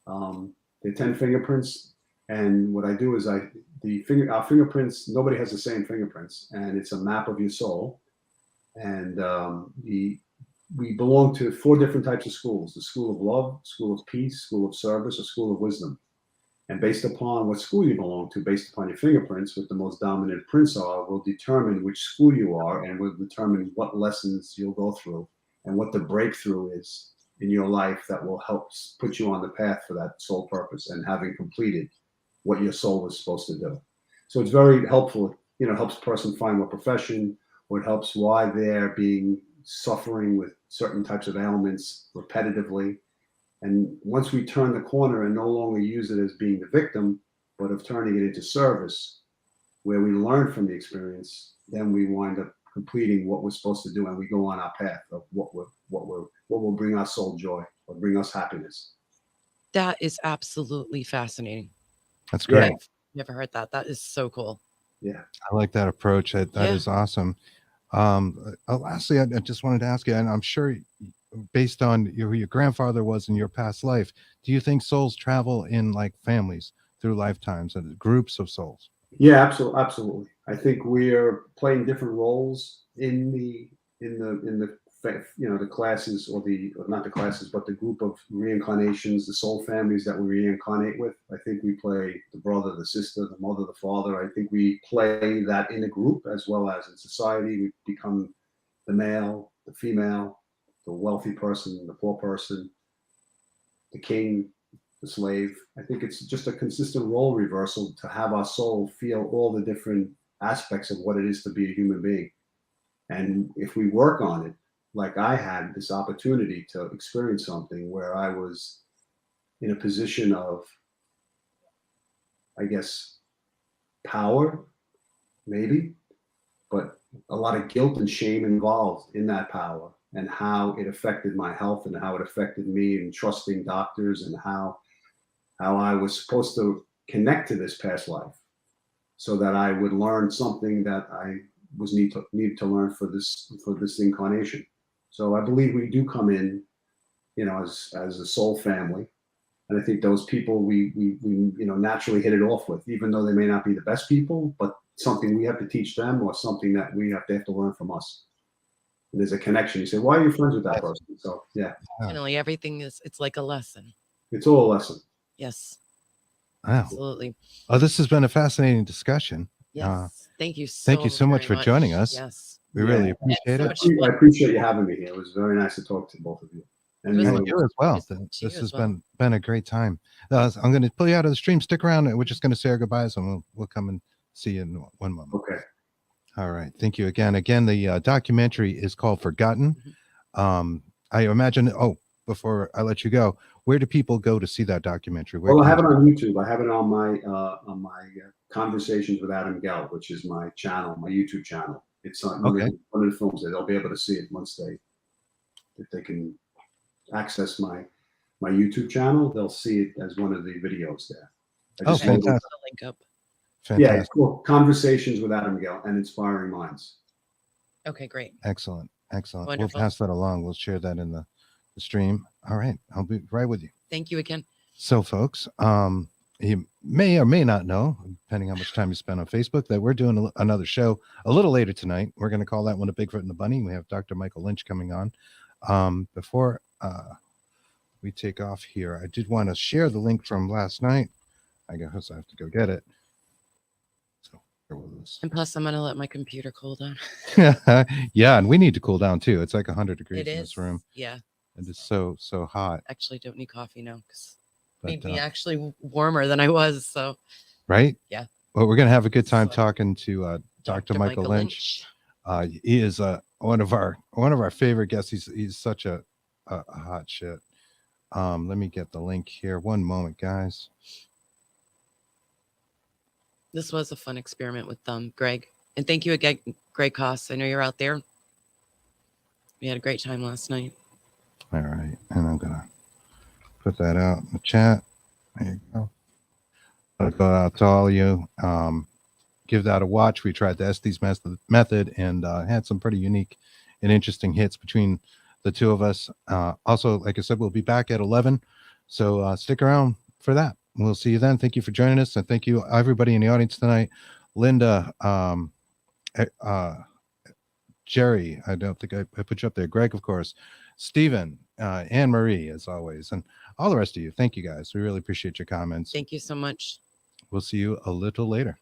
They're 10 fingerprints, and what I do is our fingerprints. Nobody has the same fingerprints, and it's a map of your soul. And we belong to 4 different types of schools: the school of love, school of peace, school of service, or school of wisdom. And based upon what school you belong to, based upon your fingerprints, what the most dominant prints are, will determine which school you are, and will determine what lessons you'll go through and what the breakthrough is in your life that will help put you on the path for that soul purpose and having completed what your soul was supposed to do. So it's very helpful. It helps a person find what profession, or it helps why they're suffering with certain types of ailments repetitively. And once we turn the corner and no longer use it as being the victim, but of turning it into service, where we learn from the experience, then we wind up completing what we're supposed to do, and we go on our path of what will bring our soul joy or bring us happiness. That is absolutely fascinating. That's great. I've never heard that. That is so cool. Yeah, I like that approach. That is awesome. Lastly, I just wanted to ask you, and I'm sure, based on who your grandfather was in your past life, do you think souls travel in like families through lifetimes and groups of souls? Yeah, absolutely. I think we're playing different roles in the classes, or not the classes, but the group of reincarnations, the soul families that we reincarnate with. I think we play the brother, the sister, the mother, the father. I think we play that in a group as well as in society. We become the male, the female, the wealthy person, the poor person, the king, the slave. I think it's just a consistent role reversal to have our soul feel all the different aspects of what it is to be a human being. And if we work on it, like I had this opportunity to experience something where I was in a position of, I guess, power, maybe, but a lot of guilt and shame involved in that power, and how it affected my health and how it affected me in trusting doctors, and how I was supposed to connect to this past life so that I would learn something that I was need to learn for this incarnation. So I believe we do come in, as a soul family. And I think those people we naturally hit it off with, even though they may not be the best people, but something we have to teach them, or something that they have to learn from us. And there's a connection. You say, why are you friends with that person? So yeah, Finally, everything it's like a lesson. it's all a lesson. Yes, Wow. absolutely. Oh, this has been a fascinating discussion. Yes, thank you so much very for joining us. Yes, We really appreciate it. I appreciate you having me here. It was very nice to talk to both of you. And And you as well. This has been a great time. I'm going to pull you out of the stream. Stick around. We're just going to say our goodbyes, and we'll come and see you in one moment. Okay. All right. Thank you again. The documentary is called Forgotten. I imagine. Oh, before I let you go, where do people go to see that documentary? Well, I have it on YouTube. I have it on my Conversations with Adam Gell, which is my channel, my YouTube channel. It's on one of the films there. They'll be able to see it once if they can access my YouTube channel. They'll see it as one of the videos there. Fantastic! Link up. Fantastic. Yeah, it's cool. Conversations with Adam Gell and Inspiring Minds. Okay, great. Excellent. Wonderful. We'll pass that along. We'll share that in the stream. All right. I'll be right with you. Thank you again. So, folks, you may or may not know, depending how much time you spend on Facebook, that we're doing another show a little later tonight. We're going to call that one a Bigfoot and the Bunny. We have Dr. Michael Lynch coming on. Before we take off here, I did want to share the link from last night. I guess I have to go get it. So, bear with us. And plus, I'm going to let my computer cool down. Yeah, and we need to cool down too. It's like 100 degrees It in is. this room. Yeah. It is so hot. Actually, don't need coffee now because But, made me actually warmer than I was. So, right? Yeah. Well, we're going to have a good time talking to Dr. Michael Lynch. He is one of our favorite guests. He's such a hot shit. Let me get the link here. One moment, guys. This was a fun experiment with Greg. And thank you again, Greg Koss. I know you're out there. We had a great time last night. All right. And I'm going to put that out in the chat. There you go. I'll go out to all of you. Give that a watch. We tried the Estes method and had some pretty unique and interesting hits between the two of us. Also, like I said, we'll be back at 11. So stick around for that. We'll see you then. Thank you for joining us. And thank you, everybody in the audience tonight. Linda, Jerry, I don't think I put you up there. Greg, of course. Stephen, Anne Marie, as always. And all the rest of you. Thank you, guys. We really appreciate your comments. Thank you so much. We'll see you a little later.